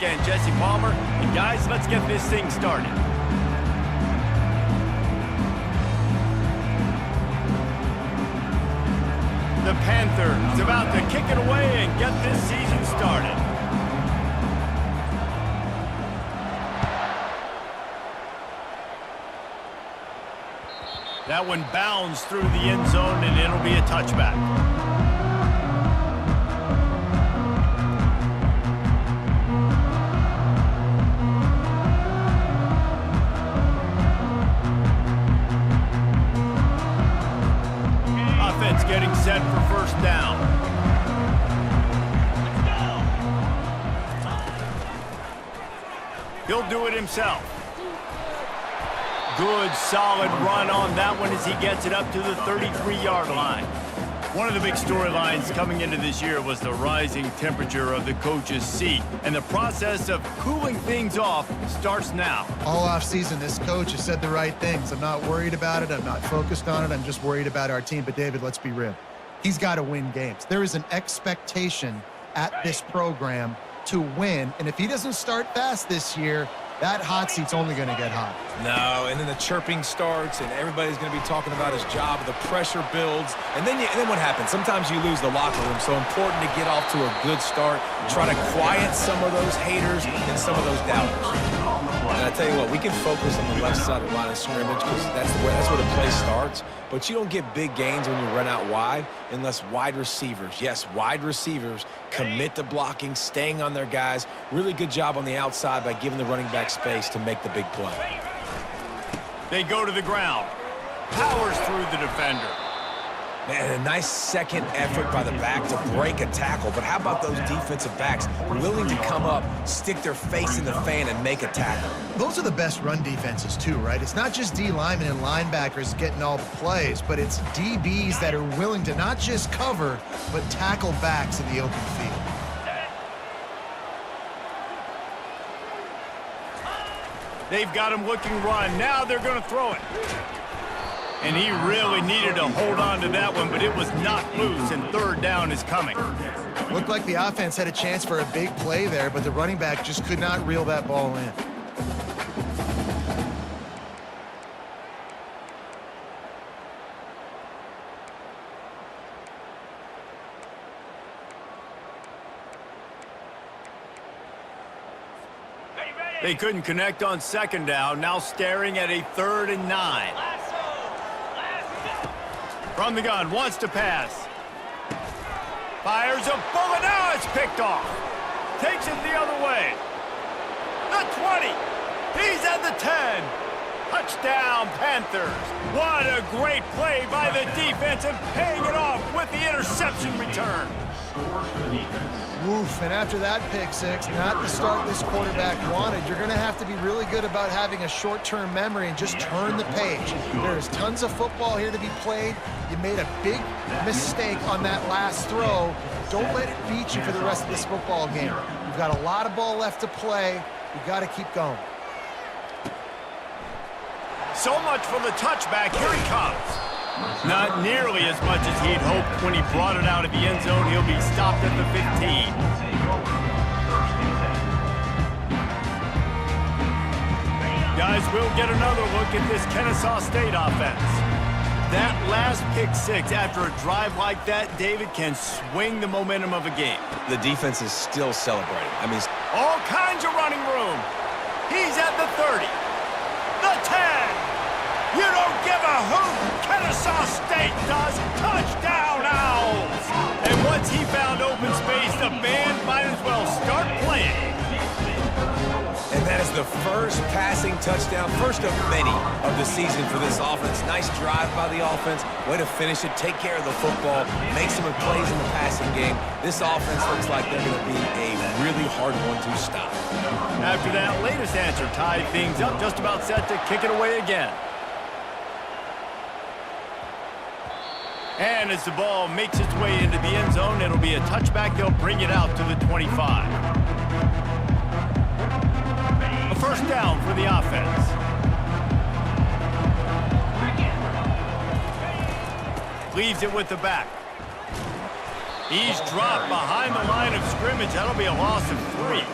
And Jesse Palmer. And guys, let's get this thing started. The Panthers about to kick it away and get this season started. That one bounds through the end zone, and it'll be a touchback. Offense getting set for first down. He'll do it himself. Good, solid run on that one as he gets it up to the 33-yard line. One of the big storylines coming into this year was the rising temperature of the coach's seat, and the process of cooling things off starts now. All offseason, this coach has said the right things. I'm not worried about it. I'm not focused on it. I'm just worried about our team. But, David, let's be real. He's got to win games. There is an expectation at this program to win, and if he doesn't start fast this year, that hot seat's only going to get hot. No, and then the chirping starts, and everybody's going to be talking about his job. The pressure builds, and then what happens? Sometimes you lose the locker room, so important to get off to a good start. Try to quiet some of those haters and some of those doubters. And I tell you what, we can focus on the left side of the line of scrimmage because that's where the play starts. But you don't get big gains when you run out wide unless wide receivers, yes, wide receivers, commit to blocking, staying on their guys. Really good job on the outside by giving the running back space to make the big play. They go to the ground. Powers through the defender. Man, a nice second effort by the back to break a tackle. But how about those defensive backs willing to come up, stick their face in the fan, and make a tackle? Those are the best run defenses, too, right? It's not just D linemen and linebackers getting all the plays, but it's DBs that are willing to not just cover, but tackle backs in the open field. They've got him looking run. Now they're going to throw it. And he really needed to hold on to that one, but it was knocked loose, and third down is coming. Looked like the offense had a chance for a big play there, but the running back just could not reel that ball in. They couldn't connect on second down, now staring at a 3rd and 9. From the gun, wants to pass. Fires a bullet, now it's picked off. Takes it the other way. The 20, he's at the 10. Touchdown, Panthers. What a great play by the defense and paying it off with the interception return. Oof, and after that pick six, not the start this quarterback wanted. You're going to have to be really good about having a short-term memory and just turn the page. There is tons of football here to be played. You made a big mistake on that last throw. Don't let it beat you for the rest of this football game. You've got a lot of ball left to play. You've got to keep going. So much for the touchback. Here he comes. Not nearly as much as he'd hoped when he brought it out of the end zone. He'll be stopped at the 15. Guys, we'll get another look at this Kennesaw State offense. That last pick six after a drive like that, David, can swing the momentum of a game. The defense is still celebrating. I mean, all kinds of running room. He's at the 30. The 10. You don't give a hoot. Kennesaw State does. Touchdown, Owls. And once he found open space, the band might as well start playing. And that is the first passing touchdown, first of many of the season for this offense. Nice drive by the offense. Way to finish it, take care of the football, make some plays in the passing game. This offense looks like they're going to be a really hard one to stop. After that latest answer tied things up, just about set to kick it away again. And as the ball makes its way into the end zone, it'll be a touchback. They'll bring it out to the 25. A first down for the offense. Leaves it with the back. He's dropped behind the line of scrimmage. That'll be a loss of 3.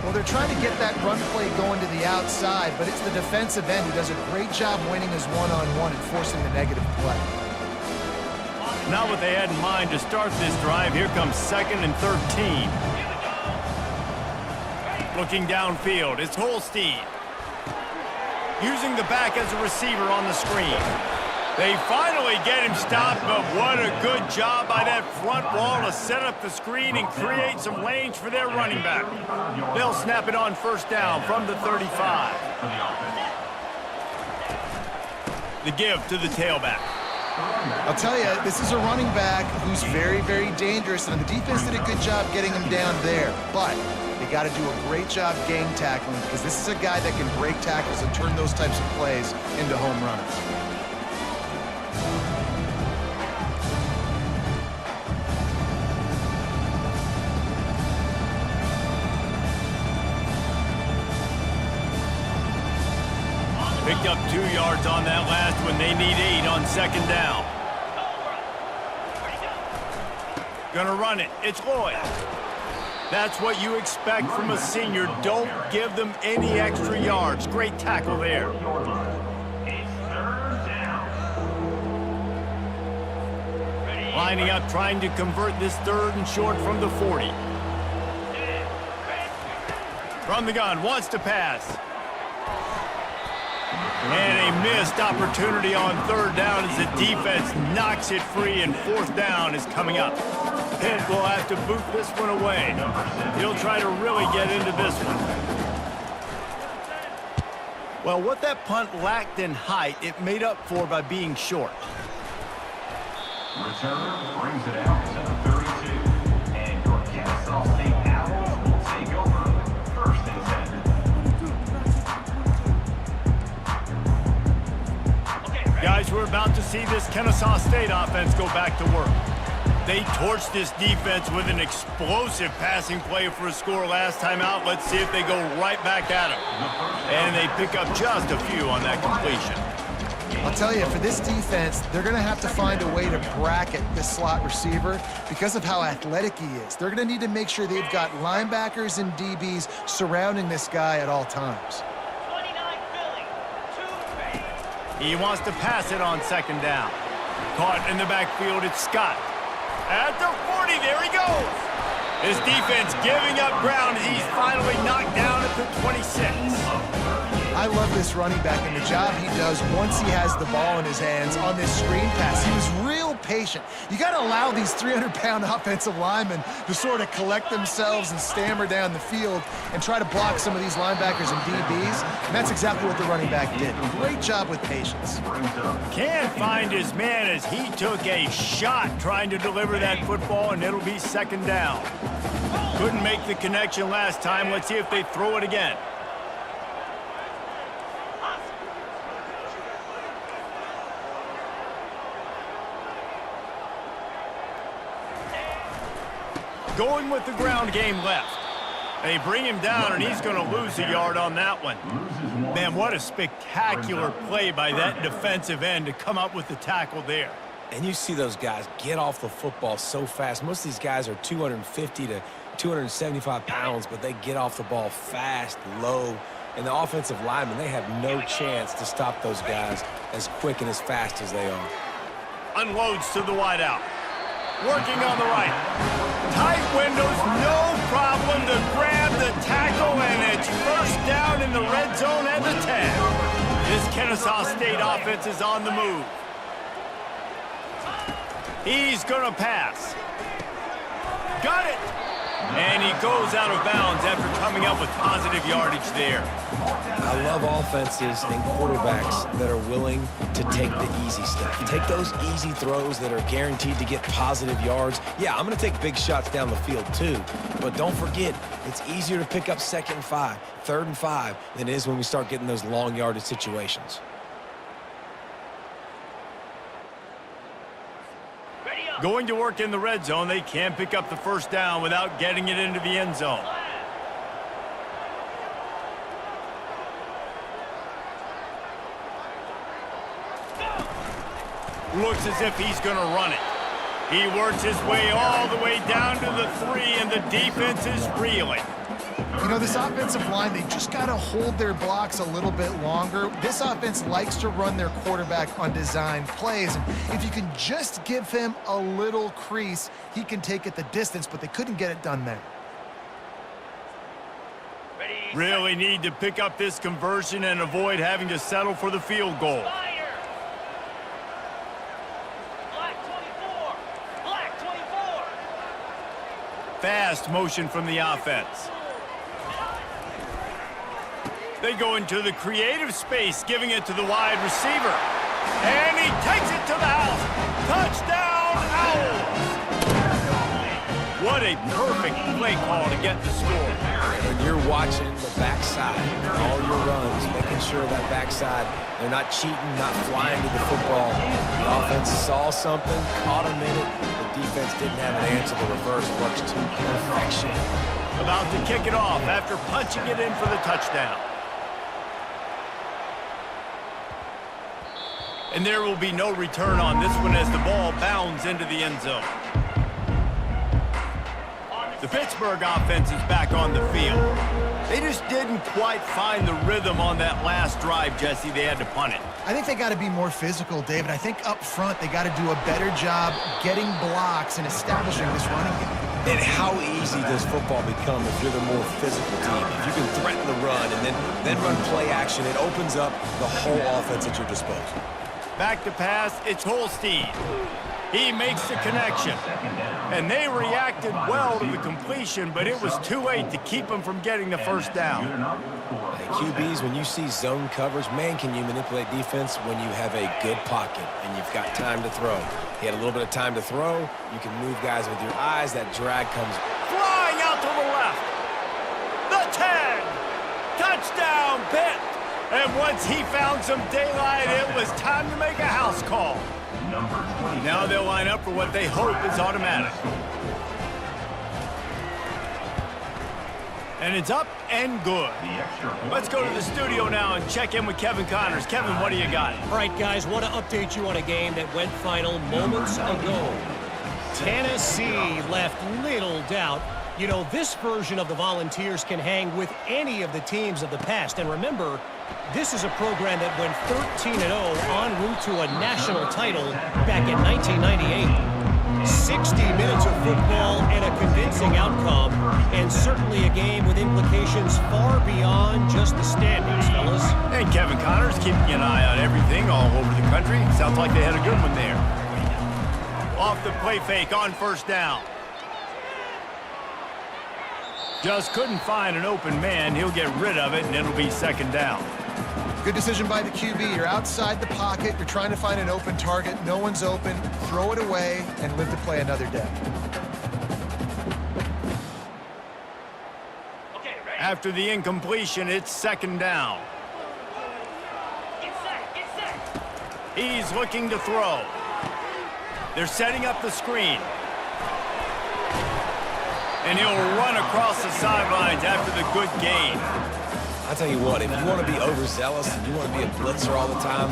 Well, they're trying to get that run play going to the outside, but it's the defensive end who does a great job winning his one-on-one and forcing the negative play. Not what they had in mind to start this drive. Here comes 2nd and 13. Looking downfield, it's Holstein. Using the back as a receiver on the screen. They finally get him stopped, but what a good job by that front wall to set up the screen and create some lanes for their running back. They'll snap it on 1st down from the 35. The give to the tailback. I'll tell you, this is a running back who's very, very dangerous, and the defense did a good job getting him down there. But they got to do a great job game tackling, because this is a guy that can break tackles and turn those types of plays into home runs. Picked up 2 yards on that last one. They need 8 on 2nd down. Gonna run it. It's Lloyd. That's what you expect from a senior. Don't give them any extra yards. Great tackle there. Lining up, trying to convert this 3rd and short from the 40. From the gun, wants to pass. And a missed opportunity on 3rd down as the defense knocks it free, and 4th down is coming up. Pitt will have to boot this one away. He'll try to really get into this one. Well, what that punt lacked in height, it made up for by being short. Returner brings it out to the 32, and your Kennesaw State Owls will take over 1st and 10. Guys, we're about to see this Kennesaw State offense go back to work. They torched this defense with an explosive passing play for a score last time out. Let's see if they go right back at them. And they pick up just a few on that completion. I'll tell you, for this defense, they're going to have to find a way to bracket this slot receiver because of how athletic he is. They're going to need to make sure they've got linebackers and DBs surrounding this guy at all times. He wants to pass it on 2nd down. Caught in the backfield, it's Scott. At the 40, there he goes. His defense giving up ground as he's finally knocked down at the 26. I love this running back and the job he does once he has the ball in his hands on this screen pass. He was real patient. You got to allow these 300-pound offensive linemen to sort of collect themselves and stammer down the field and try to block some of these linebackers and DBs, and that's exactly what the running back did. Great job with patience. Can't find his man as he took a shot trying to deliver that football, and it'll be 2nd down. Couldn't make the connection last time. Let's see if they throw it again. Going with the ground game left. They bring him down, and he's going to lose a yard on that one. Man, what a spectacular play by that defensive end to come up with the tackle there. And you see those guys get off the football so fast. Most of these guys are 250 to 275 pounds, but they get off the ball fast, low. And the offensive linemen, they have no chance to stop those guys as quick and as fast as they are. Unloads to the wideout. Working on the right. Tight windows, no problem to grab the tackle, and it's 1st down in the red zone at the 10. This Kennesaw State offense is on the move. He's going to pass. Got it. And he goes out of bounds after coming up with positive yardage there. I love offenses and quarterbacks that are willing to take the easy stuff. Take those easy throws that are guaranteed to get positive yards. Yeah, I'm going to take big shots down the field too. But don't forget, it's easier to pick up 2nd and 5, 3rd and 5 than it is when we start getting those long yardage situations. Going to work in the red zone, they can't pick up the 1st down without getting it into the end zone. Looks as if he's going to run it. He works his way all the way down to the 3, and the defense is reeling. You know, this offensive line, they just got to hold their blocks a little bit longer. This offense likes to run their quarterback on design plays. And if you can just give him a little crease, he can take it the distance, but they couldn't get it done there. Really need to pick up this conversion and avoid having to settle for the field goal. Black 24. Black 24. Fast motion from the offense. They go into the creative space, giving it to the wide receiver. And he takes it to the house. Touchdown, Owls! What a perfect play call to get the score. When you're watching the backside, all your runs, making sure that backside, they're not cheating, not flying to the football. The offense saw something, caught him in it. The defense didn't have an answer. The reverse works to perfection. About to kick it off after punching it in for the touchdown. And there will be no return on this one as the ball bounds into the end zone. The Pittsburgh offense is back on the field. They just didn't quite find the rhythm on that last drive, Jesse. They had to punt it. I think they got to be more physical, David. I think up front they got to do a better job getting blocks and establishing this running game. And how easy does football become if you're the more physical team? If you can threaten the run and then run play action, it opens up the whole offense at your disposal. Back to pass, it's Holstein. He makes the connection. And they reacted well to the completion, but it was too late to keep them from getting the first down. Hey, QBs, when you see zone coverage, man, can you manipulate defense when you have a good pocket and you've got time to throw. He had a little bit of time to throw. You can move guys with your eyes. That drag comes Flying out to the left. The 10. Touchdown, Pitt. And once he found some daylight, it was time to make a house call. Now they'll line up for what they hope is automatic. And it's up and good. Let's go to the studio now and check in with Kevin Connors. Kevin, what do you got? All right, guys, want to update you on a game that went final moments ago. Tennessee left little doubt. You know, this version of the Volunteers can hang with any of the teams of the past. And remember, this is a program that went 13-0 en route to a national title back in 1998. 60 minutes of football and a convincing outcome, and certainly a game with implications far beyond just the standings, fellas. And Kevin Connors keeping an eye on everything all over the country. Sounds like they had a good one there. Off the play fake on first down. Just couldn't find an open man. He'll get rid of it, and it'll be second down. Good decision by the QB. You're outside the pocket. You're trying to find an open target. No one's open. Throw it away and live to play another day. Okay, ready? After the incompletion, it's second down. Get set. Get set. He's looking to throw. They're setting up the screen. And he'll run across the sidelines after the good gain. I'll tell you what, if you want to be overzealous and you want to be a blitzer all the time,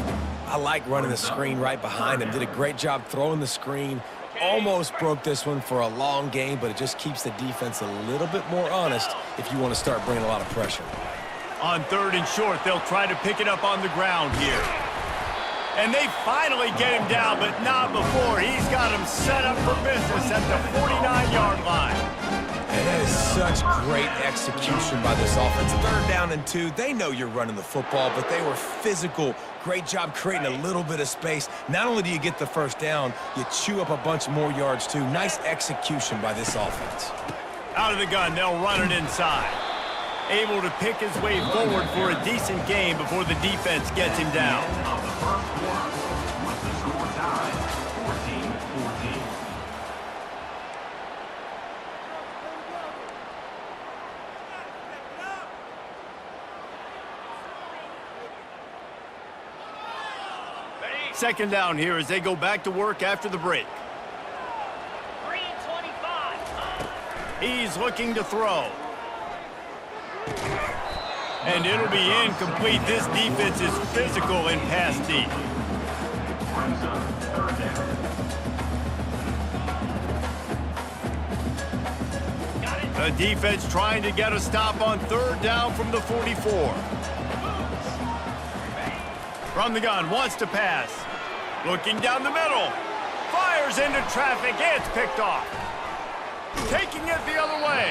I like running the screen right behind him. Did a great job throwing the screen. Almost broke this one for a long game, but it just keeps the defense a little bit more honest if you want to start bringing a lot of pressure. On third and short, they'll try to pick it up on the ground here. And they finally get him down, but not before. He's got him set up for business at the 49-yard line. And that is such great execution by this offense. Third down and 2. They know you're running the football, but they were physical. Great job creating a little bit of space. Not only do you get the first down, you chew up a bunch more yards, too. Nice execution by this offense. Out of the gun, they'll run it inside. Able to pick his way forward for a decent game before the defense gets him down. Of the first quarter, with the score tied 14-14. Second down here as they go back to work after the break. 3 and 25. He's looking to throw. And it'll be incomplete. This defense is physical in pass deep. The defense trying to get a stop on third down from the 44. From the gun, wants to pass. Looking down the middle. Fires into traffic. It's picked off. Taking it the other way.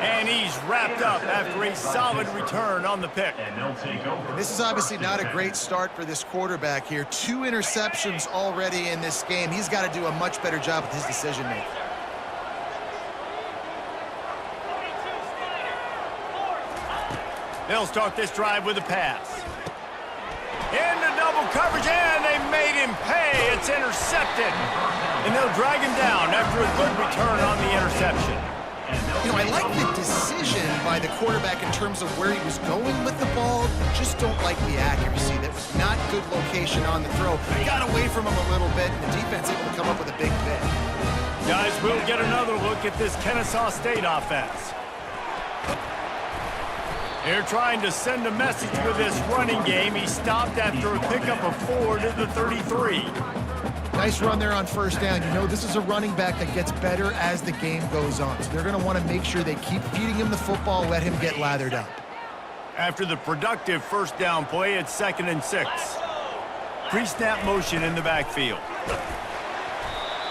And he's wrapped up after a solid return on the pick. And they'll take over. This is obviously not a great start for this quarterback here. 2 interceptions already in this game. He's got to do a much better job with his decision-making. They'll start this drive with a pass. Into double coverage, and they made him pay. It's intercepted. And they'll drag him down after a good return on the interception. You know, I like the decision by the quarterback in terms of where he was going with the ball. Just don't like the accuracy. That was not good location on the throw. Got away from him a little bit, and the defense able to come up with a big pick. Guys, we'll get another look at this Kennesaw State offense. They're trying to send a message with this running game. He stopped after a pickup of 4 to the 33. Nice run there on first down. You know, this is a running back that gets better as the game goes on. So they're going to want to make sure they keep feeding him the football, let him get lathered up. After the productive first down play, it's 2nd and 6. Pre-snap motion in the backfield.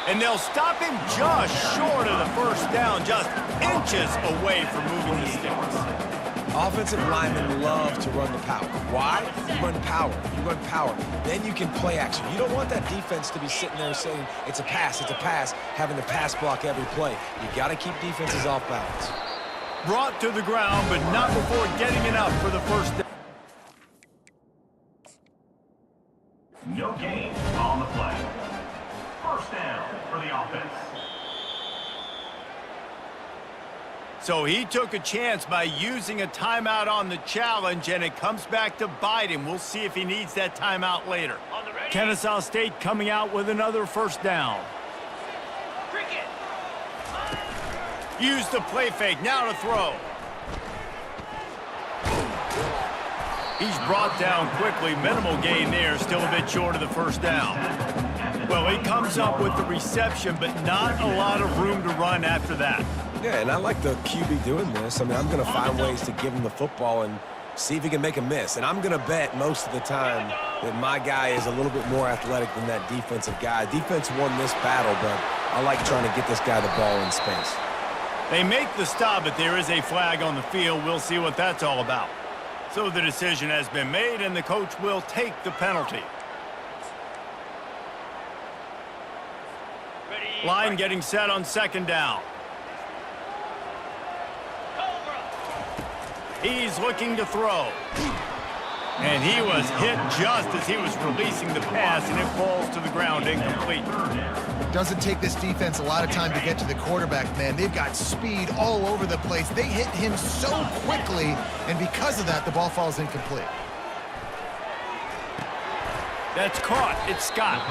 And they'll stop him just short of the first down, just inches away from moving the sticks. Offensive linemen love to run the power. Why? You run power. You run power. Then you can play action. You don't want that defense to be sitting there saying, it's a pass, having to pass block every play. You got to keep defenses off balance. Brought to the ground, but not before getting enough for the first down. No gain on the play. First down for the offense. So he took a chance by using a timeout on the challenge, and it comes back to bite him. We'll see if he needs that timeout later. Kennesaw State coming out with another first down. Cricket. Use the play fake, now to throw. He's brought down quickly. Minimal gain there, still a bit short of the first down. Well, he comes up with the reception, but not a lot of room to run after that. Yeah, and I like the QB doing this. I mean, I'm going to find ways to give him the football and see if he can make a miss. And I'm going to bet most of the time that my guy is a little bit more athletic than that defensive guy. Defense won this battle, but I like trying to get this guy the ball in space. They make the stop, but there is a flag on the field. We'll see what that's all about. So the decision has been made, and the coach will take the penalty. Line getting set on 2nd down. He's looking to throw. And he was hit just as he was releasing the pass, and it falls to the ground incomplete. Doesn't take this defense a lot of time to get to the quarterback, man. They've got speed all over the place. They hit him so quickly, and because of that, the ball falls incomplete. That's caught. It's Scott.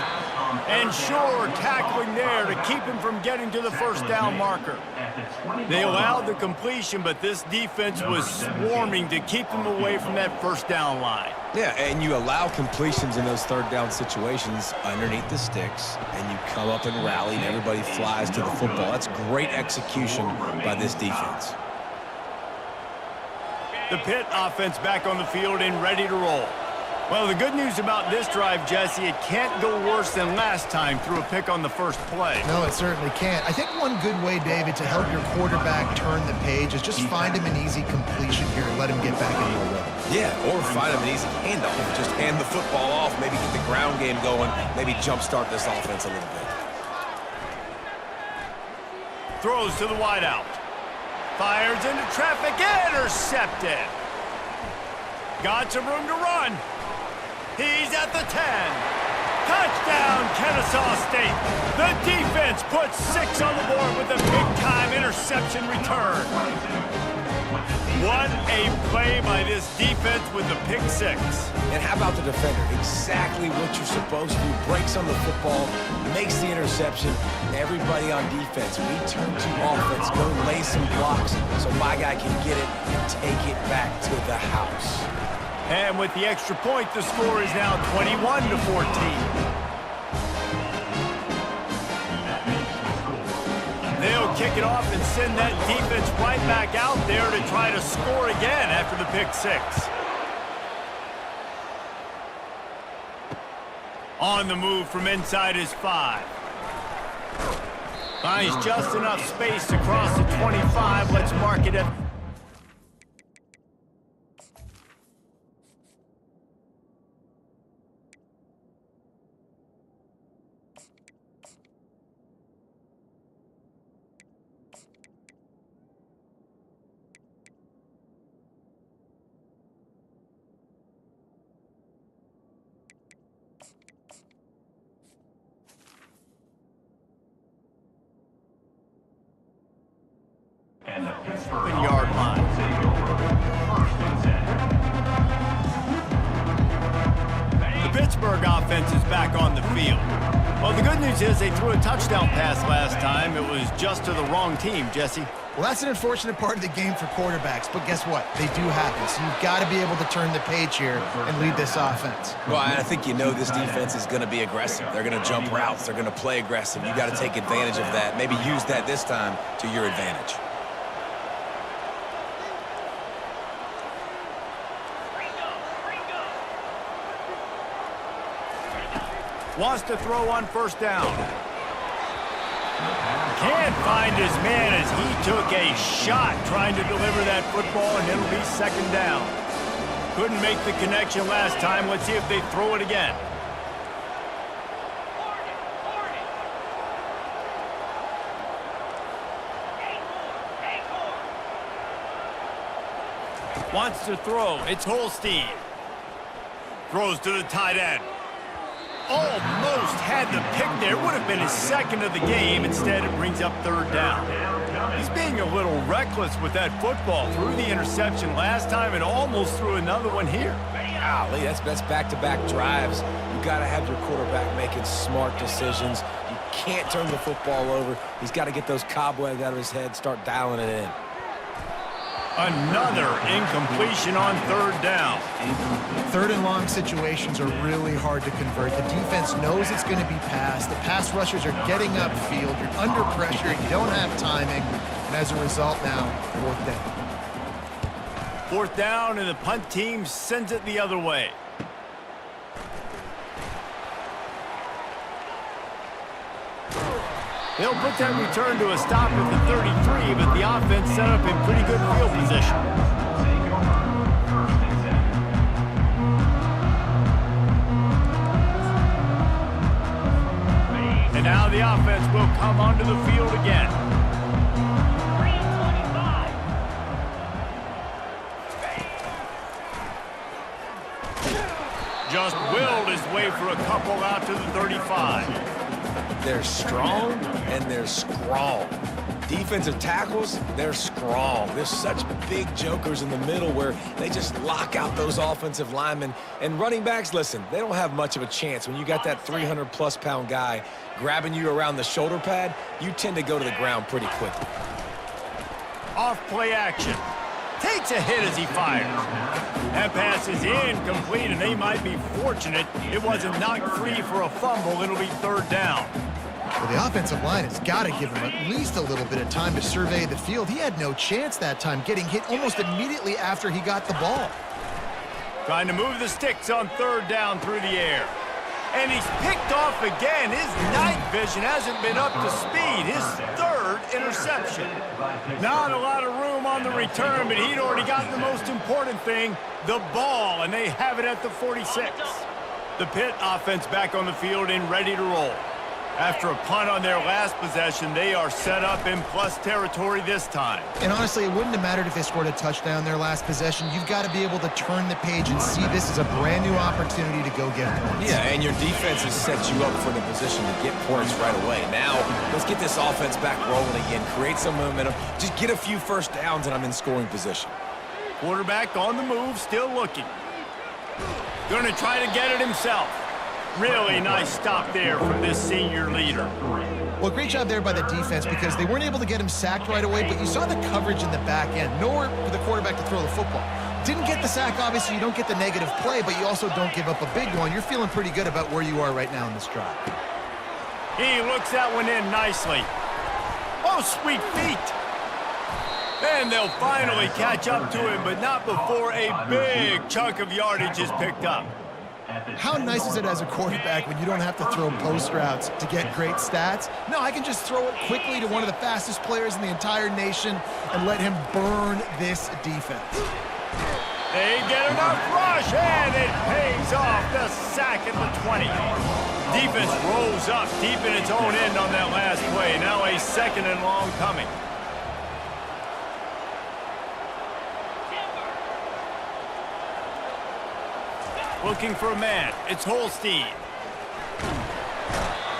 And sure, tackling there to keep him from getting to the first down marker. They allowed the completion, but this defense was swarming to keep them away from that first down line. Yeah, and you allow completions in those third down situations underneath the sticks, and you come up and rally, and everybody flies to the football. That's great execution by this defense. The Pitt offense back on the field and ready to roll. Well, the good news about this drive, Jesse, it can't go worse than last time through a pick on the first play. No, it certainly can't. I think one good way, David, to help your quarterback turn the page is just find him an easy completion here and let him get back into a rhythm. Yeah, or find him an easy handoff. Just hand the football off, maybe get the ground game going, maybe jumpstart this offense a little bit. Throws to the wideout. Fires into traffic, intercepted. Got some room to run. He's at the 10. Touchdown, Kennesaw State. The defense puts 6 on the board with a big-time interception return. What a play by this defense with the pick 6. And how about the defender? Exactly what you're supposed to do. Breaks on the football, makes the interception. Everybody on defense, we turn to offense. Go lay some blocks so my guy can get it and take it back to the house. And with the extra point, the score is now 21-14. They'll kick it off and send that defense right back out there to try to score again after the pick six. On the move from inside his 5. Finds just enough space to cross the 25. Let's mark it at... And the Pittsburgh yard line. will take over 1st and 10. The Pittsburgh offense is back on the field. Well, the good news is they threw a touchdown pass last time. It was just to the wrong team, Jesse. Well, that's an unfortunate part of the game for quarterbacks, but guess what? They do happen, so you've got to be able to turn the page here and lead this offense. Well, I think you know this defense is going to be aggressive. They're going to jump routes. They're going to play aggressive. You got to take advantage of that. Maybe use that this time to your advantage. Wants to throw on 1st down. Can't find his man as he took a shot trying to deliver that football, and it'll be 2nd down. Couldn't make the connection last time. Let's see if they throw it again. Wants to throw. It's Holstein. Throws to the tight end. Almost had the pick there. Would have been his 2nd of the game. Instead, it brings up 3rd down. He's being a little reckless with that football. Threw the interception last time and almost threw another one here. Golly, that's back-to-back drives. You got to have your quarterback making smart decisions. You can't turn the football over. He's got to get those cobwebs out of his head, start dialing it in. Another incompletion on 3rd down. 3rd and long situations are really hard to convert. The defense knows it's going to be passed. The pass rushers are getting upfield. You're under pressure. You don't have timing. And as a result now, 4th down. 4th down, and the punt team sends it the other way. They'll put that return to a stop at the 33, but the offense set up in pretty good field position. And now the offense will come onto the field again. Just willed his way for a couple out to the 35. They're strong and they're strong. Defensive tackles, they're strong. There's such big jokers in the middle where they just lock out those offensive linemen. And running backs, listen, they don't have much of a chance. When you got that 300-plus pound guy grabbing you around the shoulder pad, you tend to go to the ground pretty quickly. Off play action. Takes a hit as he fires. That pass is incomplete, and they might be fortunate it wasn't knocked free for a fumble. It'll be 3rd down. Well, the offensive line has got to give him at least a little bit of time to survey the field. He had no chance that time, getting hit almost immediately after he got the ball. Trying to move the sticks on 3rd down through the air. And he's picked off again. His night vision hasn't been up to speed. His 3rd interception. Not a lot of room on the return, but he'd already gotten the most important thing, the ball, and they have it at the 46. The Pitt offense back on the field and ready to roll. After a punt on their last possession, they are set up in plus territory this time. And honestly, it wouldn't have mattered if they scored a touchdown their last possession. You've got to be able to turn the page and see this as a brand new opportunity to go get points. Yeah, and your defense has set you up for the position to get points right away. Now, let's get this offense back rolling again, create some momentum, just get a few 1st downs, and I'm in scoring position. Quarterback on the move, still looking. Going to try to get it himself. Really nice stop there from this senior leader. Well, great job there by the defense because they weren't able to get him sacked right away, but you saw the coverage in the back end. Nowhere for the quarterback to throw the football. Didn't get the sack, obviously. You don't get the negative play, but you also don't give up a big one. You're feeling pretty good about where you are right now in this drive. He looks that one in nicely. Oh, sweet feet. And they'll finally catch up to him, but not before a big chunk of yardage is picked up. How nice is it as a quarterback when you don't have to throw post routes to get great stats? No, I can just throw it quickly to one of the fastest players in the entire nation and let him burn this defense. They get enough rush, and it pays off. The sack at the 20. Defense rolls up deep in its own end on that last play. Now a 2nd and long coming. Looking for a man. It's Holstein.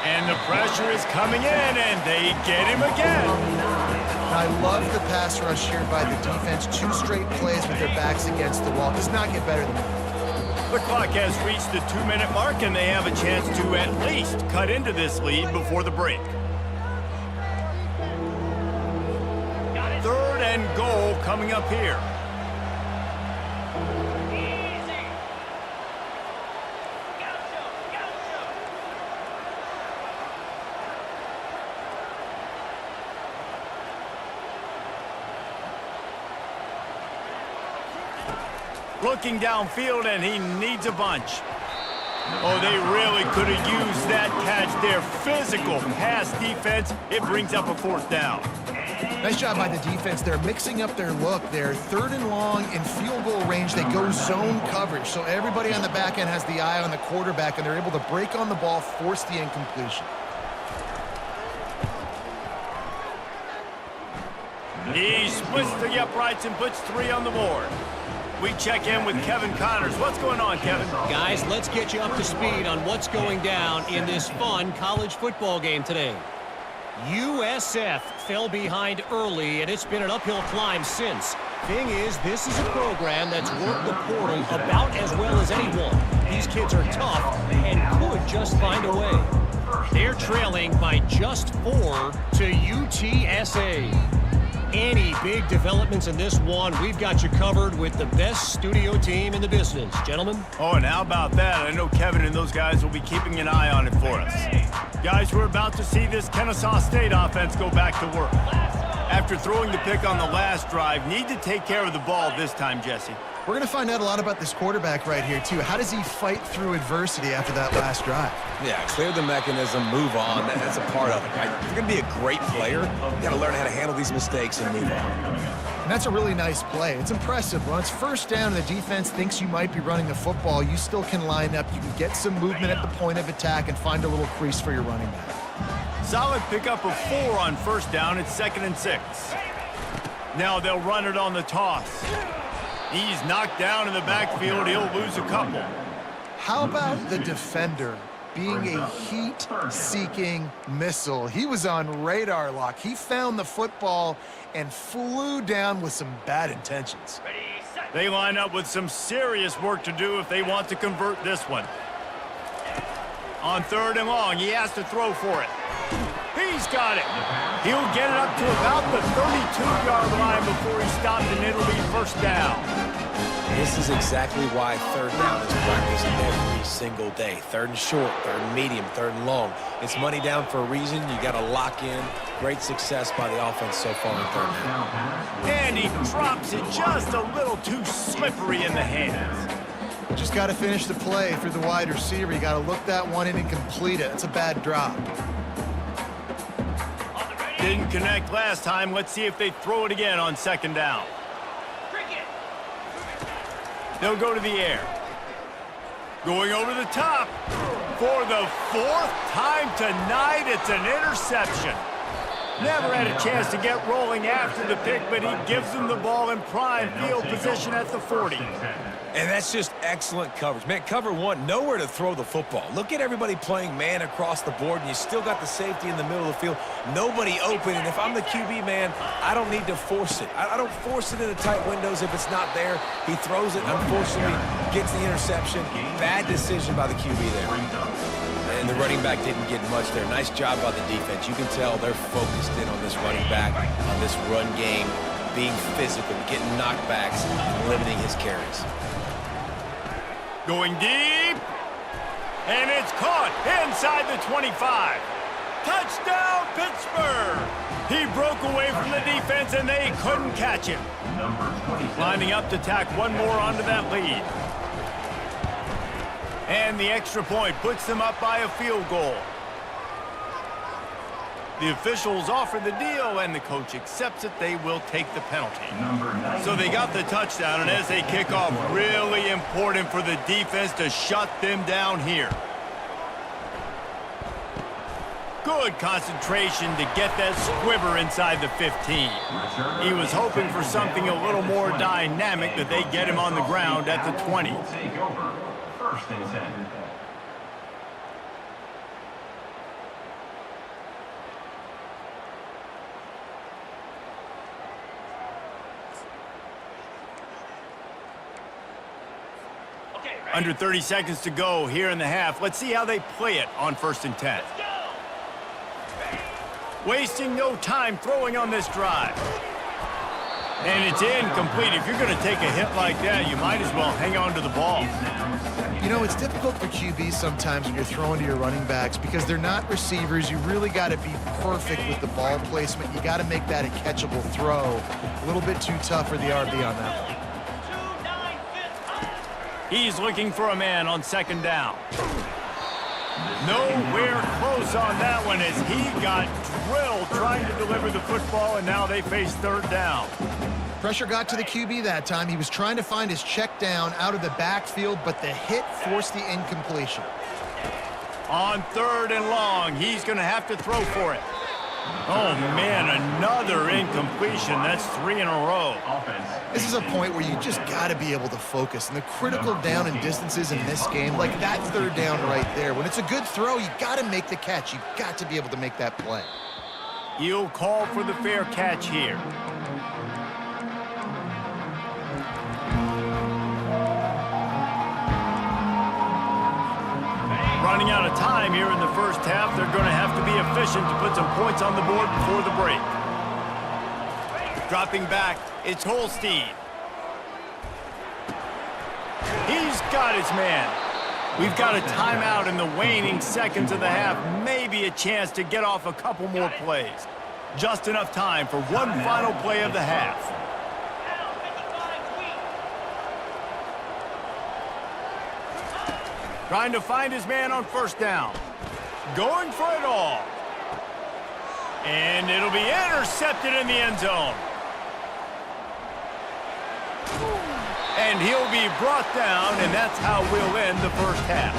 And the pressure is coming in, and they get him again. I love the pass rush here by the defense. 2 straight plays with their backs against the wall. Does not get better than that. The clock has reached the 2-minute mark, and they have a chance to at least cut into this lead before the break. 3rd and goal coming up here. Looking downfield, and he needs a bunch. Oh, they really could have used that catch there. Physical pass defense. It brings up a 4th down. Nice job by the defense. They're mixing up their look. They're 3rd and long in field goal range. They go zone coverage. So everybody on the back end has the eye on the quarterback, and they're able to break on the ball, force the incompletion. He splits the uprights and puts 3 on the board. We check in with Kevin Connors. What's going on, Kevin? Guys, let's get you up to speed on what's going down in this fun college football game today. USF fell behind early, and it's been an uphill climb since. Thing is, this is a program that's worked the portal about as well as anyone. These kids are tough and could just find a way. They're trailing by just 4 to UTSA. Any big developments in this one, we've got you covered with the best studio team in the business. Gentlemen? Oh, and how about that? I know Kevin and those guys will be keeping an eye on it for us. Guys, we're about to see this Kennesaw State offense go back to work. After throwing the pick on the last drive, need to take care of the ball this time, Jesse. We're going to find out a lot about this quarterback right here, too. How does he fight through adversity after that last drive? Yeah, clear the mechanism, move on. That's a part of it, right? If you're going to be a great player, you got to learn how to handle these mistakes and move on. And that's a really nice play. It's impressive. When it's 1st down and the defense thinks you might be running the football, you still can line up. You can get some movement at the point of attack and find a little crease for your running back. Solid pickup of 4 on 1st down. It's 2nd and 6. Now they'll run it on the toss. He's knocked down in the backfield. He'll lose a couple. How about the defender being a heat-seeking missile? He was on radar lock. He found the football and flew down with some bad intentions. They line up with some serious work to do if they want to convert this one. On 3rd and long, he has to throw for it. He's got it. He'll get it up to about the 32-yard line before he stops, and it'll be 1st down. This is exactly why 3rd down is practiced every single day. 3rd and short, 3rd and medium, 3rd and long. It's money down for a reason. You got to lock in. Great success by the offense so far in 3rd down. And he drops it just a little too slippery in the hands. Just got to finish the play for the wide receiver. You got to look that one in and complete it. It's a bad drop. Didn't connect last time. Let's see if they throw it again on 2nd down. They'll go to the air. Going over the top. For the 4th time tonight, it's an interception. Never had a chance to get rolling after the pick, but he gives them the ball in prime field position at the 40. And that's just excellent coverage. Man, cover 1, nowhere to throw the football. Look at everybody playing man across the board, and you still got the safety in the middle of the field. Nobody open, and if I'm the QB, man, I don't need to force it. I don't force it into tight windows if it's not there. He throws it, unfortunately, gets the interception. Bad decision by the QB there. And the running back didn't get much there. Nice job by the defense. You can tell they're focused in on this running back, on this run game, being physical, getting knockbacks, and limiting his carries. Going deep, and it's caught inside the 25. Touchdown, Pittsburgh! He broke away from the defense, and they couldn't catch him. Lining up to tack one more onto that lead. And the extra point puts them up by a field goal. The officials offer the deal, and the coach accepts it. They will take the penalty. So they got the touchdown, and as they kick off, really important for the defense to shut them down here. Good concentration to get that squibber inside the 15. He was hoping for something a little more dynamic, but they get him on the ground at the 20. Take over. First and 10. Under 30 seconds to go here in the half. Let's see how they play it on 1st and 10. Wasting no time throwing on this drive. And it's incomplete. If you're going to take a hit like that, you might as well hang on to the ball. You know, it's difficult for QBs sometimes when you're throwing to your running backs because they're not receivers. You really got to be perfect with the ball placement. You got to make that a catchable throw. A little bit too tough for the RB on that one. He's looking for a man on 2nd down. Nowhere close on that one as he got drilled trying to deliver the football, and now they face 3rd down. Pressure got to the QB that time. He was trying to find his check down out of the backfield, but the hit forced the incompletion. On 3rd and long, he's going to have to throw for it. Oh, man, another incompletion. That's 3 in a row. This is a point where you just got to be able to focus. And the critical down and distances in this game, like that 3rd down right there, when it's a good throw, you got to make the catch. You've got to be able to make that play. He'll call for the fair catch here. Running out of time here in the 1st half. They're going to have to be efficient to put some points on the board before the break. Dropping back, it's Holstein. He's got his man. We've got a timeout in the waning seconds of the half. Maybe a chance to get off a couple more plays. Just enough time for one final play of the half. Trying to find his man on 1st down. Going for it all. And it'll be intercepted in the end zone. And he'll be brought down, and that's how we'll end the 1st half.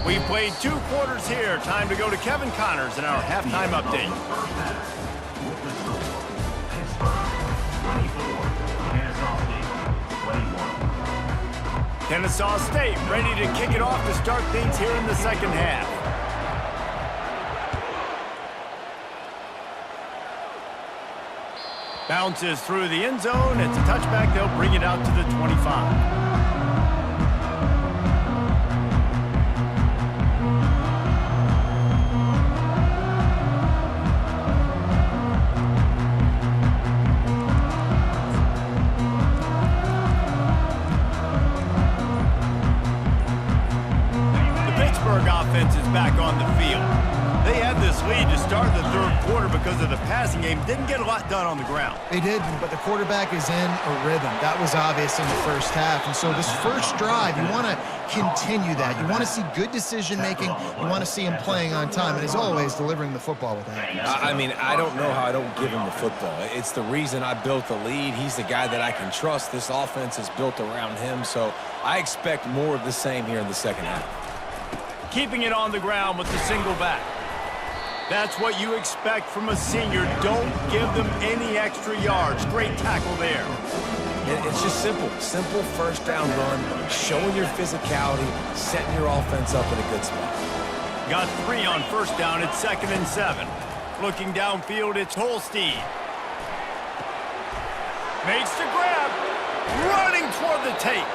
We played 2 quarters here. Time to go to Kevin Connors in our halftime update. Kennesaw State ready to kick it off to start things here in the 2nd half. Bounces through the end zone. It's a touchback. They'll bring it out to the 25. Offense is back on the field. They had this lead to start the 3rd quarter because of the passing game. Didn't get a lot done on the ground. They didn't, but the quarterback is in a rhythm. That was obvious in the 1st half. And so this 1st drive, you want to continue that. You want to see good decision-making. You want to see him playing on time. And as always, delivering the football with that. I mean, I don't know how I don't give him the football. It's the reason I built the lead. He's the guy that I can trust. This offense is built around him. So I expect more of the same here in the 2nd half. Keeping it on the ground with the single back. That's what you expect from a senior. Don't give them any extra yards. Great tackle there. It's just simple. Simple 1st down run, showing your physicality, setting your offense up in a good spot. Got 3 on 1st down. It's 2nd and 7. Looking downfield, it's Holstein. Makes the grab. Running toward the tape.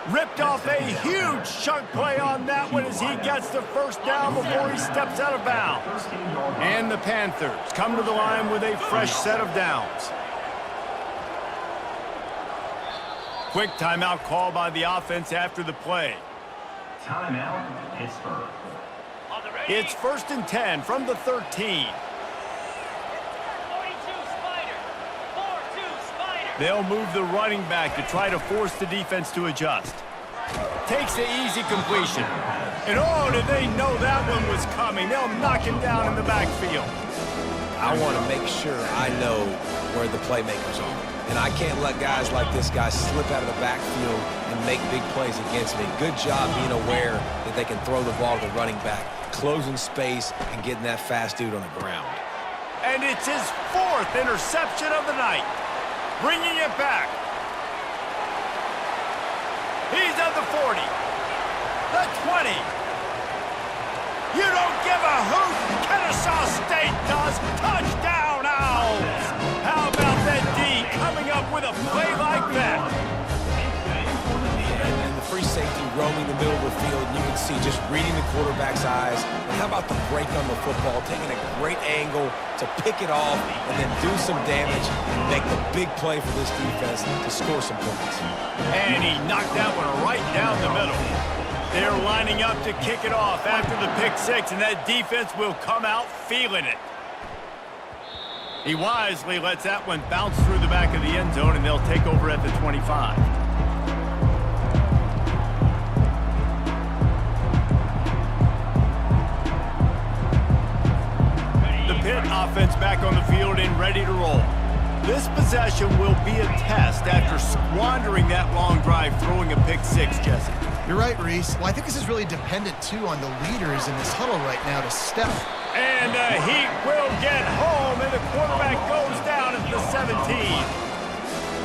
Ripped off a huge chunk play on that one as he gets the 1st down before he steps out of bounds. And the Panthers come to the line with a fresh set of downs. quick timeout call by the offense after the play. Timeout, Pittsburgh. On the ready. It's 1st and 10 from the 13. 42 Spider. 4-2 Spider. They'll move the running back to try to force the defense to adjust. Takes the easy completion. And oh, did they know that one was coming. They'll knock him down in the backfield. I want to make sure I know where the playmakers are. And I can't let guys like this guy slip out of the backfield and make big plays against me. Good job being aware that they can throw the ball to the running back, closing space, and getting that fast dude on the ground. And it's his 4th interception of the night. Bringing it back. He's at the 40. The 20. You don't give a hoot. Kennesaw State does. Touchdown, Owls. How about that D coming up with a play like that? And the free safety roaming the middle of the field, and you can see just reading the quarterback's eyes. And how about the break on the football, taking a great angle to pick it off and then do some damage and make the big play for this defense to score some points. And he knocked that one right down the middle. They're lining up to kick it off after the pick 6, and that defense will come out feeling it. He wisely lets that one bounce through the back of the end zone, and they'll take over at the 25. The Pitt offense back on the field and ready to roll. This possession will be a test after squandering that long drive throwing a pick 6, Jesse. You're right, Reese. Well, I think this is really dependent, too, on the leaders in this huddle right now to step. And he will get home, and the quarterback goes down at the 17.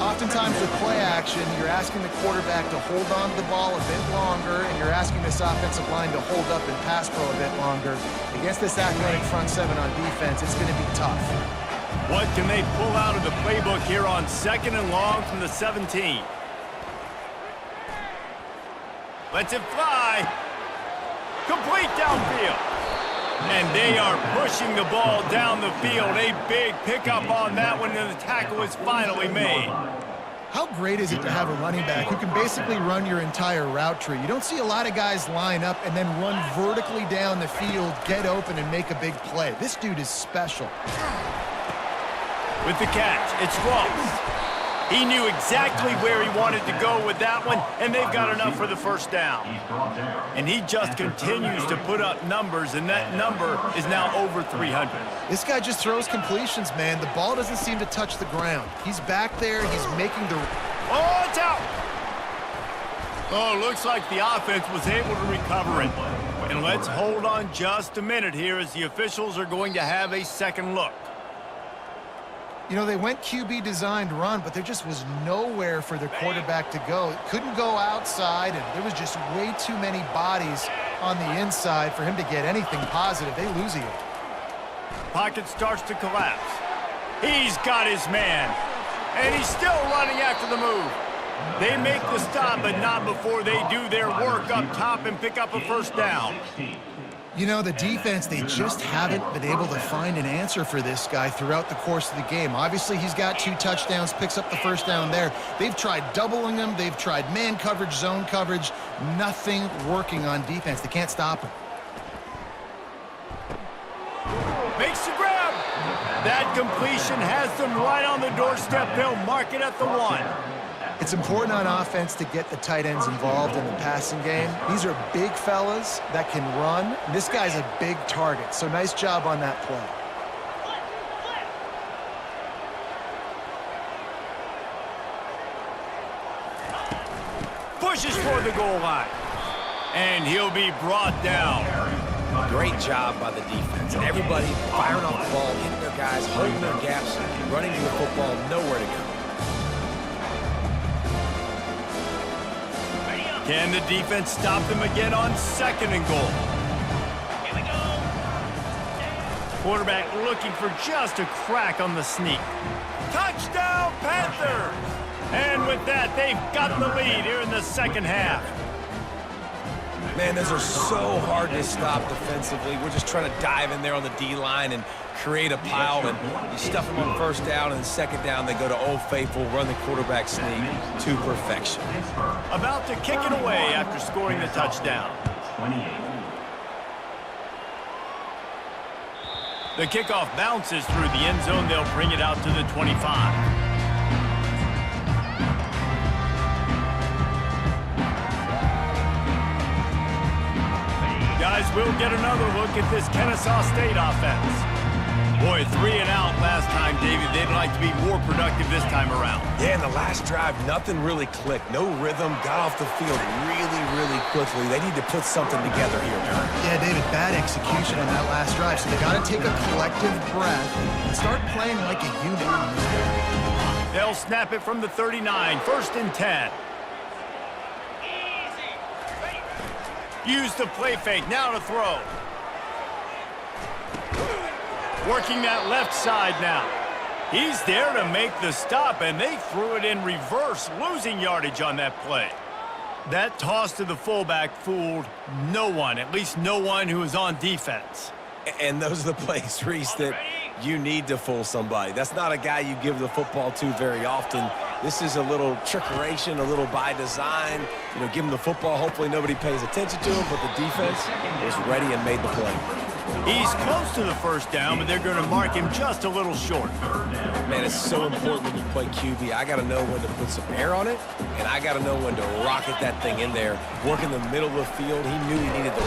Oftentimes with play action, you're asking the quarterback to hold on to the ball a bit longer, and you're asking this offensive line to hold up and pass pro a bit longer. Against this athletic front 7 on defense, it's going to be tough. What can they pull out of the playbook here on 2nd and long from the 17? Lets it fly. Complete downfield. And they are pushing the ball down the field. A big pickup on that one, and the tackle is finally made. How great is it to have a running back who can basically run your entire route tree? You don't see a lot of guys line up and then run vertically down the field, get open, and make a big play. This dude is special. With the catch, it's Ross. He knew exactly where he wanted to go with that one, and they've got enough for the first down. And he just continues to put up numbers, and that number is now over 300. This guy just throws completions, man. The ball doesn't seem to touch the ground. He's back there. He's making the... Oh, it's out! Oh, looks like the offense was able to recover it. And let's hold on just a minute here as the officials are going to have a second look. You know, they went QB designed run, but there just was nowhere for their quarterback to go. Couldn't go outside, and there was just way too many bodies on the inside for him to get anything positive. They lose it. Pocket starts to collapse. He's got his man, and he's still running after the move. They make the stop, but not before they do their work up top and pick up a first down. You know, the defense, they just haven't been able to find an answer for this guy throughout the course of the game. Obviously, he's got 2 touchdowns, picks up the first down there. They've tried doubling him. They've tried man coverage, zone coverage. Nothing working on defense. They can't stop him. Makes the grab. That completion has them right on the doorstep. They'll mark it at the 1. It's important on offense to get the tight ends involved in the passing game. These are big fellas that can run. This guy's a big target, so nice job on that play. Pushes for the goal line. And he'll be brought down. Great job by the defense. And everybody firing off the ball, hitting their guys, holding their gaps, running to the football, nowhere to go. Can the defense stop them again on 2nd and goal? Here we go. Quarterback looking for just a crack on the sneak. Touchdown, Panthers! And with that, they've got the lead here in the second half. Man, those are so hard to stop defensively. We're just trying to dive in there on the D-line and create a pile, and you stuff them on first down, and second down they go to Old Faithful, run the quarterback sneak to perfection. About to kick it away after scoring the touchdown. 28. The kickoff bounces through the end zone. They'll bring it out to the 25. Guys, we'll get another look at this Kennesaw State offense. Boy, 3 and out last time, David. They'd like to be more productive this time around. Yeah, in the last drive, nothing really clicked. No rhythm, got off the field really quickly. They need to put something together here, John. Yeah, David, bad execution on that last drive, so they got to take a collective breath and start playing like a unit on this game. They'll snap it from the 39, 1st and 10. Use the play fake, now to throw. Working that left side now. He's there to make the stop, and they threw it in reverse, losing yardage on that play. That toss to the fullback fooled no one, at least no one who was on defense. And those are the plays, Reese, that you need to fool somebody. That's not a guy you give the football to very often. This is a little trickeration, a little by design. You know, give him the football. Hopefully nobody pays attention to him, but the defense was ready and made the play. He's close to the first down, but they're going to mark him just a little short. Man, it's so important when you play QB. I got to know when to put some air on it, and I got to know when to rocket that thing in there. Work in the middle of the field. He knew he needed the...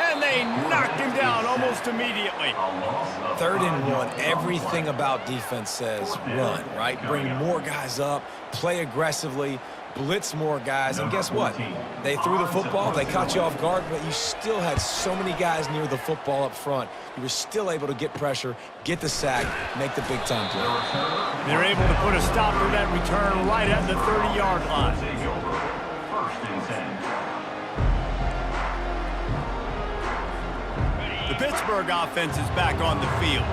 And they knocked him down almost immediately. 3rd and 1. Everything about defense says run, right? Bring more guys up, play aggressively, blitz more guys, and guess what? They threw the football, they caught you off guard, but you still had so many guys near the football up front. You were still able to get pressure, get the sack, make the big-time play. They're able to put a stop to that return right at the 30-yard line. First and 10. The Pittsburgh offense is back on the field.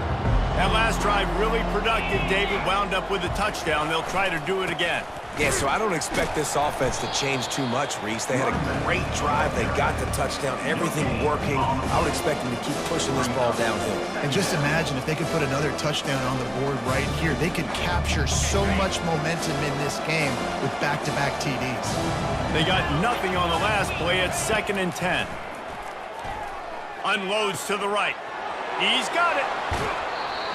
That last drive really productive. David wound up with a touchdown. They'll try to do it again. Yeah, so I don't expect this offense to change too much, Reese. They had a great drive. They got the touchdown. Everything working. I would expect them to keep pushing this ball downhill. And just imagine if they could put another touchdown on the board right here. They could capture so much momentum in this game with back-to-back TDs. They got nothing on the last play. It's 2nd and 10. Unloads to the right. He's got it.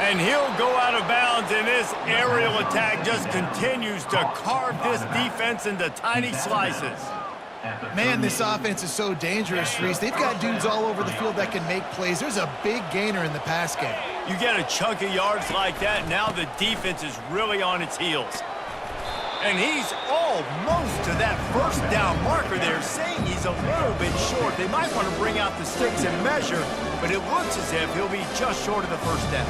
And he'll go out of bounds, and this aerial attack just continues to carve this defense into tiny slices. Man, this offense is so dangerous, Reese. They've got dudes all over the field that can make plays. There's a big gainer in the pass game. You get a chunk of yards like that, now the defense is really on its heels. And he's almost to that first down marker there, saying he's a little bit short. They might want to bring out the sticks and measure, but it looks as if he'll be just short of the first down.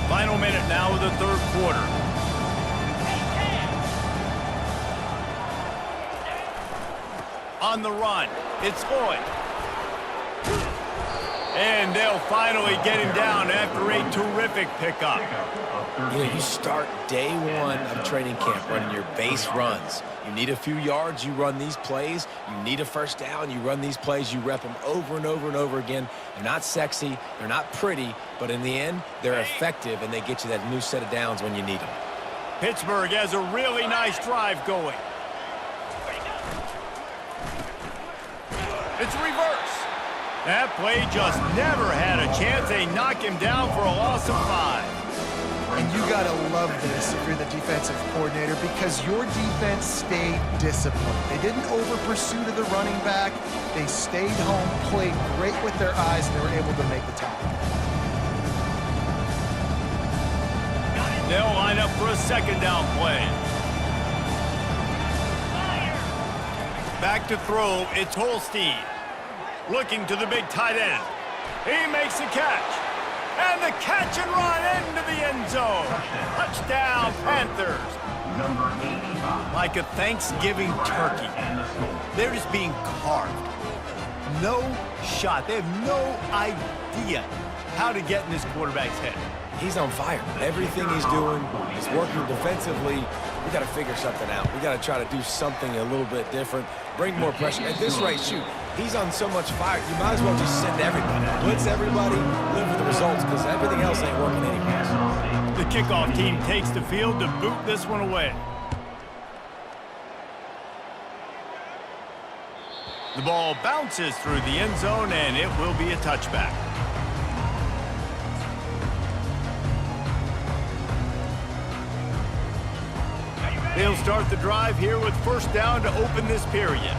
Final minute now of the 3rd quarter. On the run, it's Floyd. And they'll finally get him down after a terrific pickup. You know, you start day 1 of training camp running your base runs. You need a few yards, you run these plays. You need a first down, you run these plays. You rep them over and over and over again. They're not sexy, they're not pretty, but in the end, they're effective, and they get you that new set of downs when you need them. Pittsburgh has a really nice drive going. It's reverse. That play just never had a chance. They knock him down for a loss of 5. And you got to love this if you're the defensive coordinator, because your defense stayed disciplined. They didn't over-pursue to the running back. They stayed home, played great with their eyes, and they were able to make the tackle. They'll line up for a 2nd down play. Back to throw, it's Holstein. Looking to the big tight end. He makes the catch. And the catch and run into the end zone. Touchdown, Panthers. Number 85. Like a Thanksgiving turkey. They're just being carved. no shot. They have no idea how to get in this quarterback's head. He's on fire. Everything he's doing is working defensively. We got to figure something out. We got to try to do something a little bit different, bring more pressure. At this rate, shoot, he's on so much fire. You might as well just send everybody. Blitz everybody, live with the results, because everything else ain't working anyway. The kickoff team takes the field to boot this one away. The ball bounces through the end zone, and it will be a touchback. They'll start the drive here with first down to open this period.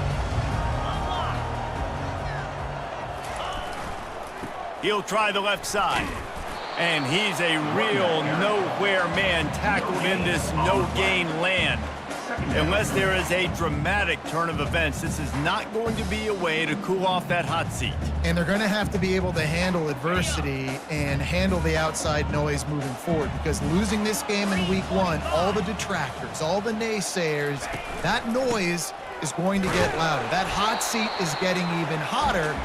He'll try the left side. And he's a real nowhere man tackled in this no-gain land. Unless there is a dramatic turn of events, this is not going to be a way to cool off that hot seat. And they're going to have to be able to handle adversity and handle the outside noise moving forward, because losing this game in week 1, all the detractors, all the naysayers, that noise is going to get louder. That hot seat is getting even hotter.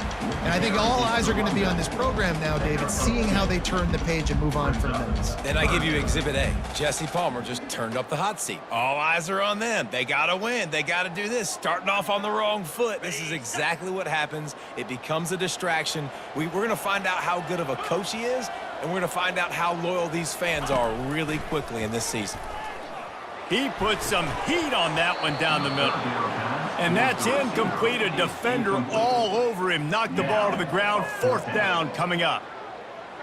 And I think all eyes are going to be on this program now, David, seeing how they turn the page and move on from this. Then I give you Exhibit A. Jesse Palmer just turned up the hot seat. All eyes are on them. They got to win. They got to do this. Starting off on the wrong foot. This is exactly what happens. It becomes a distraction. We're going to find out how good of a coach he is, and we're going to find out how loyal these fans are really quickly in this season. He put some heat on that one down the middle. And that's incomplete. A defender all over him. Knocked the ball to the ground. Fourth down coming up.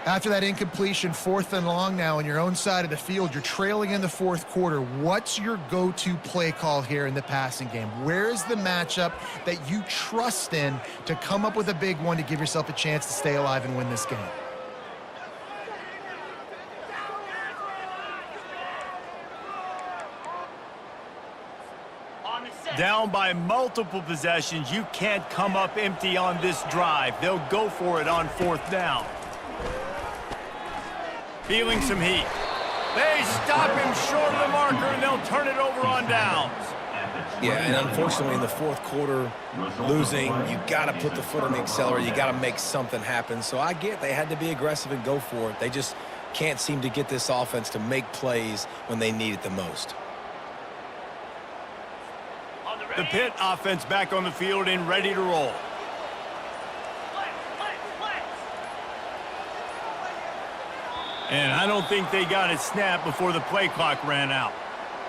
After that incompletion, 4th and long now on your own side of the field, you're trailing in the 4th quarter. What's your go-to play call here in the passing game? Where is the matchup that you trust in to come up with a big one to give yourself a chance to stay alive and win this game? Down by multiple possessions, you can't come up empty on this drive. They'll go for it on 4th down. Feeling some heat. They stop him short of the marker, and they'll turn it over on downs. Yeah, and unfortunately in the 4th quarter, losing, you got to put the foot on the accelerator. You got to make something happen. So I get they had to be aggressive and go for it. They just can't seem to get this offense to make plays when they need it the most. The Pitt offense back on the field and ready to roll. And I don't think they got it snapped before the play clock ran out.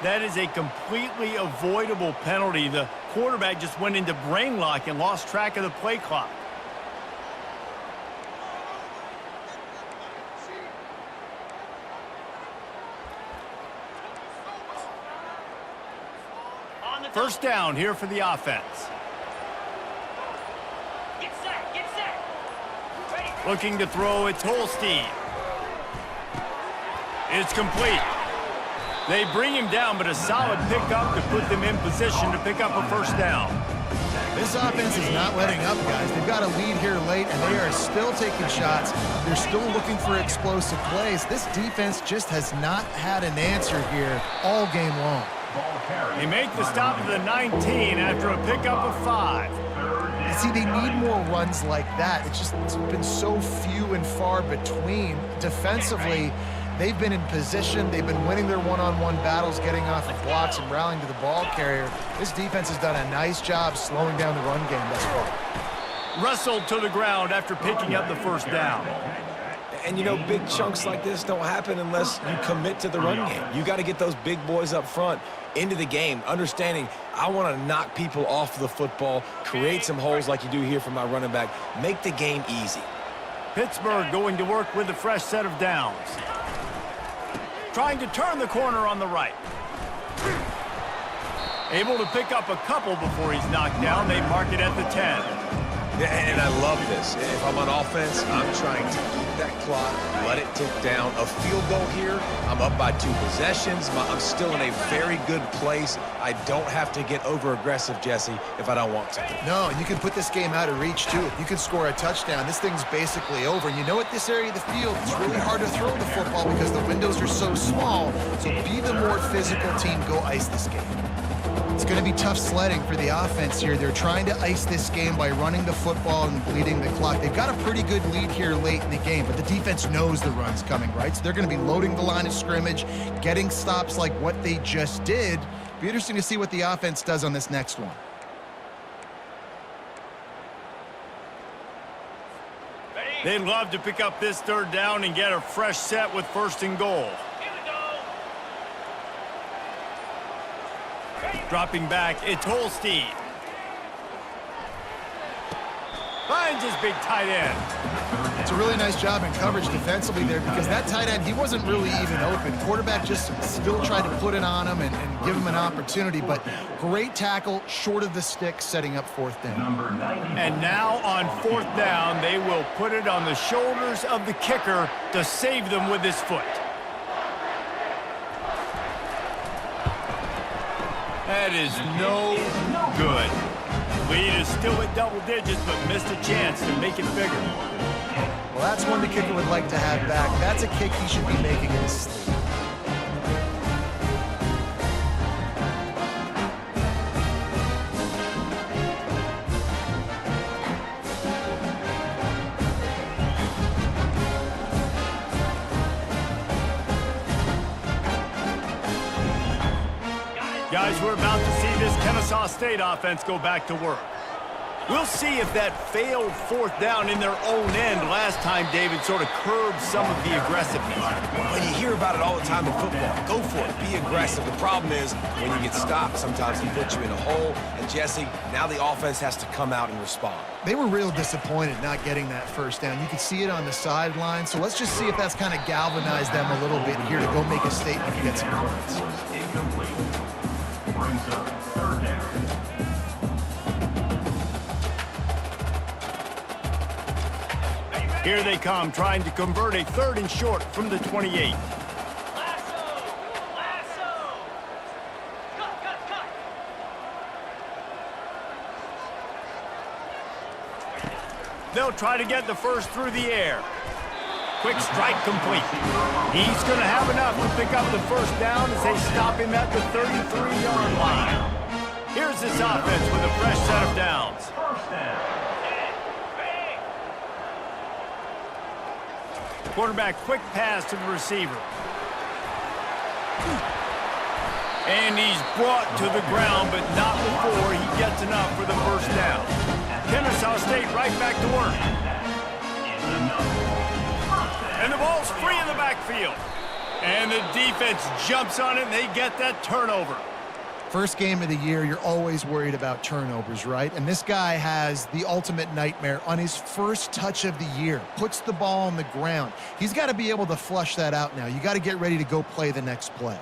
That is a completely avoidable penalty. The quarterback just went into brain lock and lost track of the play clock. First down here for the offense. Get set. Ready. Looking to throw, it's Holstein. It's complete. They bring him down, but a solid pickup to put them in position to pick up a first down. This offense is not letting up, guys. They've got a lead here late, and they are still taking shots. They're still looking for explosive plays. This defense just has not had an answer here all game long. They make the stop at the 19 after a pickup of 5. You see, they need more runs like that. It's been so few and far between. Defensively, they've been in position. They've been winning their one-on-one battles, getting off of blocks and rallying to the ball carrier. This defense has done a nice job slowing down the run game thus far. Wrestled to the ground after picking up the first down. And, you know, big chunks like this don't happen unless you commit to the run game. You got to get those big boys up front into the game, understanding I want to knock people off the football, create some holes like you do here for my running back, make the game easy. Pittsburgh going to work with a fresh set of downs. Trying to turn the corner on the right. Able to pick up a couple before he's knocked down. They mark it at the 10. And I love this. If I'm on offense, I'm trying to keep that clock, let it tick down. A field goal here, I'm up by 2 possessions. I'm still in a very good place. I don't have to get over-aggressive, Jesse, if I don't want to. No, and you can put this game out of reach, too. If you can score a touchdown, this thing's basically over. And you know, at this area of the field, it's really hard to throw the football because the windows are so small. So be the more physical team. Go ice this game. It's going to be tough sledding for the offense here. They're trying to ice this game by running the football and bleeding the clock. They've got a pretty good lead here late in the game, but the defense knows the run's coming, right? So they're going to be loading the line of scrimmage, getting stops like what they just did. Be interesting to see what the offense does on this next one. They'd love to pick up this third down and get a fresh set with 1st and goal. Here we go. Dropping back, it's Holstein. Finds his big tight end. It's a really nice job in coverage defensively there because that tight end, he wasn't really even open. Quarterback just still tried to put it on him and give him an opportunity, but great tackle, short of the stick, setting up 4th down. And now on 4th down, they will put it on the shoulders of the kicker to save them with his foot. That is no good. Lead is still at double digits, but missed a chance to make it bigger. Well, that's one the kicker would like to have back. That's a kick he should be making in his sleep. Guys, we're about to see this Kennesaw State offense go back to work. We'll see if that failed 4th down in their own end last time, David, sort of curbed some of the aggressiveness. Well, you hear about it all the time in football. Go for it. Be aggressive. The problem is when you get stopped, sometimes it puts you in a hole. And, Jesse, now the offense has to come out and respond. They were real disappointed not getting that 1st down. You could see it on the sideline. So let's just see if that's kind of galvanized them a little bit here to go make a statement and get some points. Brings up 3rd down. Here they come, trying to convert a 3rd and short from the 28. Lasso. Lasso. Cut. They'll try to get the 1st through the air. Quick strike complete. He's going to have enough to pick up the 1st down as they stop him at the 33-yard line. Here's this offense with a fresh set of downs. 1st down. Quarterback quick pass to the receiver. And he's brought to the ground, but not before he gets enough for the 1st down. Kennesaw State right back to work. And the ball's free in the backfield. And the defense jumps on it, and they get that turnover. First game of the year, you're always worried about turnovers, right? And this guy has the ultimate nightmare on his first touch of the year. Puts the ball on the ground. He's got to be able to flush that out now. You got to get ready to go play the next play.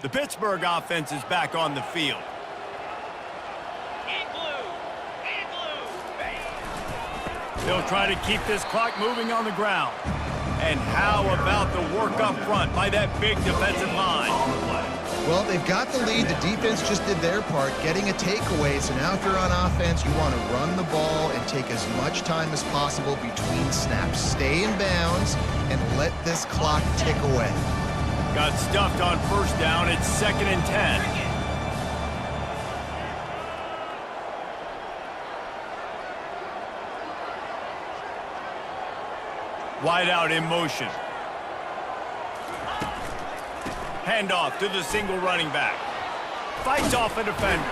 The Pittsburgh offense is back on the field. They'll try to keep this clock moving on the ground. And how about the work up front by that big defensive line? Well, they've got the lead. The defense just did their part, getting a takeaway. So now if you're on offense, you want to run the ball and take as much time as possible between snaps. Stay in bounds and let this clock tick away. Got stuffed on 1st down. It's 2nd and 10. Wide out in motion. Handoff to the single running back. Fights off a defender.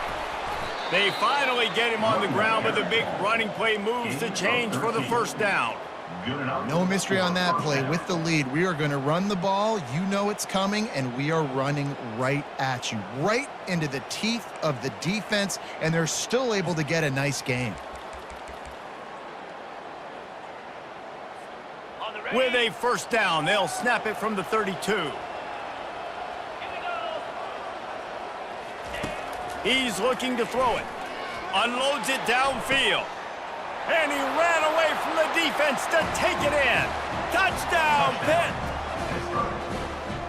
They finally get him on the ground, but the big running play moves the change for the 1st down. No mystery on that play. With the lead, we are going to run the ball. You know it's coming, and we are running right at you. Right into the teeth of the defense, and they're still able to get a nice game. With a 1st down, they'll snap it from the 32. He's looking to throw it. Unloads it downfield. And he ran away from the defense to take it in. Touchdown, Pitt!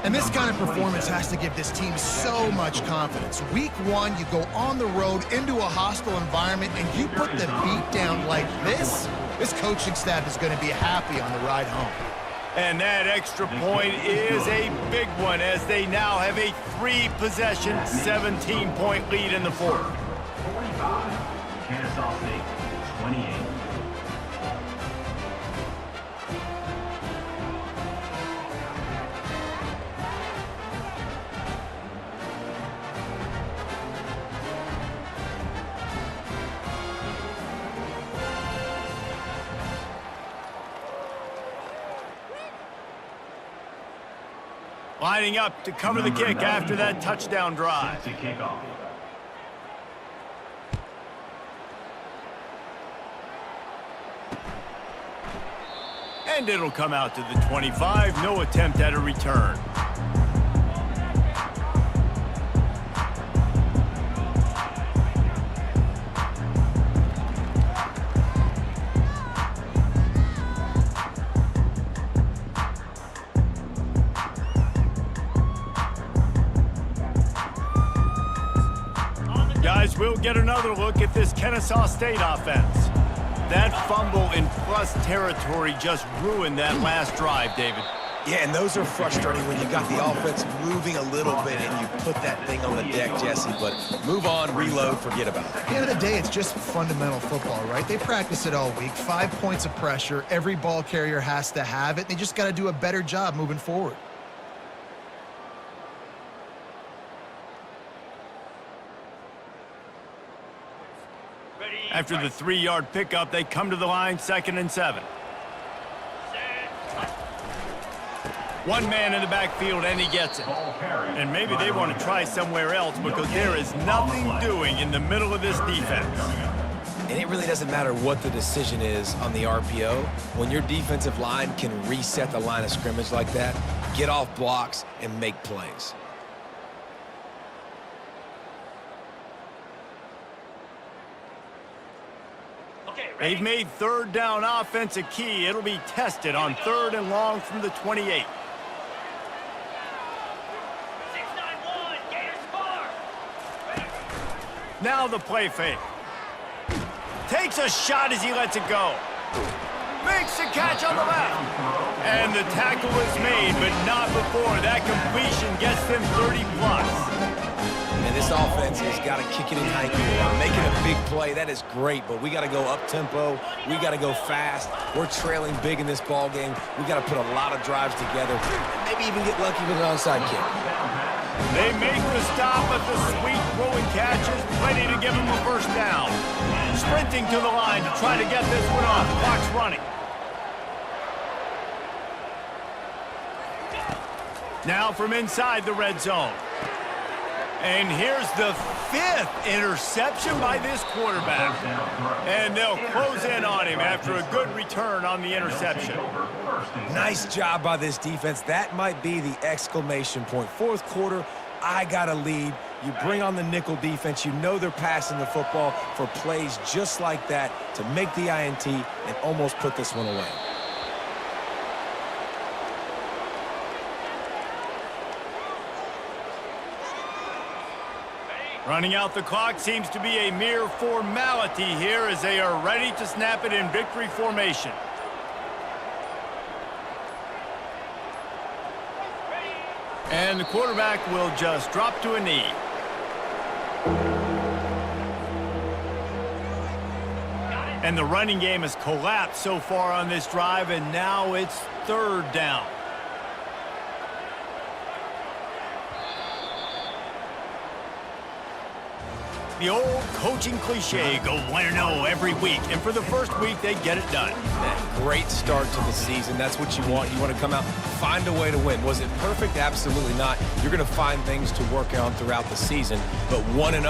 And this kind of performance has to give this team so much confidence. Week 1, you go on the road into a hostile environment, and you put the beat down like this. This coaching staff is going to be happy on the ride home. And that extra point is a big one as they now have a 3-possession, 17-point lead in the fourth. 45, Kennesaw State, 28. Lining up to cover the kick after that touchdown drive. To kick off. And it'll come out to the 25. No attempt at a return. Guys, we'll get another look at this Kennesaw State offense. That fumble in plus territory just ruined that last drive, David. Yeah, and those are frustrating when you got the offense moving a little bit and you put that thing on the deck, Jesse. But move on, reload, forget about it. At the end of the day, it's just fundamental football, right? They practice it all week. 5 points of pressure. Every ball carrier has to have it. They just got to do a better job moving forward. After the 3-yard pickup, they come to the line, 2nd and 7. One man in the backfield, and he gets it. And maybe they want to try somewhere else because there is nothing doing in the middle of this defense. And it really doesn't matter what the decision is on the RPO. When your defensive line can reset the line of scrimmage like that, get off blocks and make plays. They've made 3rd down offense a key. It'll be tested on 3rd and long from the 28. 691, Gators far. Now the play fake. Takes a shot as he lets it go. Makes the catch on the left. And the tackle is made, but not before that completion gets them 30+. And this offense has got to kick it in high gear. Making a big play, that is great, but we got to go up-tempo. We got to go fast. We're trailing big in this ball game. We got to put a lot of drives together, maybe even get lucky with an onside kick. They make the stop, but the sweet throwing catch is plenty to give them a first down. Sprinting to the line to try to get this one off. Clock's running. Now from inside the red zone. And here's the 5th interception by this quarterback. And they'll close in on him after a good return on the interception. Nice job by this defense. That might be the exclamation point. 4th quarter, I got a lead. You bring on the nickel defense. You know they're passing the football for plays just like that to make the INT and almost put this one away. Running out the clock seems to be a mere formality here as they are ready to snap it in victory formation. And the quarterback will just drop to a knee. And the running game has collapsed so far on this drive, and now it's 3rd down. The old coaching cliche, go 1-0 every week. And for the first week, they get it done. That great start to the season. That's what you want. You want to come out, find a way to win. Was it perfect? Absolutely not. You're going to find things to work on throughout the season. But 1-0,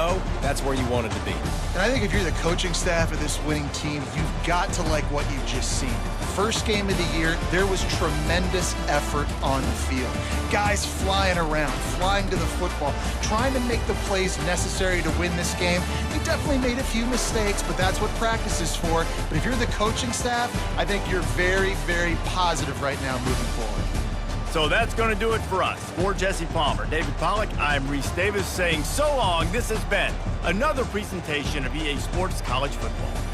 that's where you want it to be. And I think if you're the coaching staff of this winning team, you've got to like what you've just seen. First game of the year, there was tremendous effort on the field. Guys flying around, flying to the football, trying to make the plays necessary to win this game. They definitely made a few mistakes, but that's what practice is for. But if you're the coaching staff, I think you're very, very positive right now moving forward. So that's going to do it for us. For Jesse Palmer, David Pollack, I'm Reese Davis saying so long. This has been another presentation of EA Sports College Football.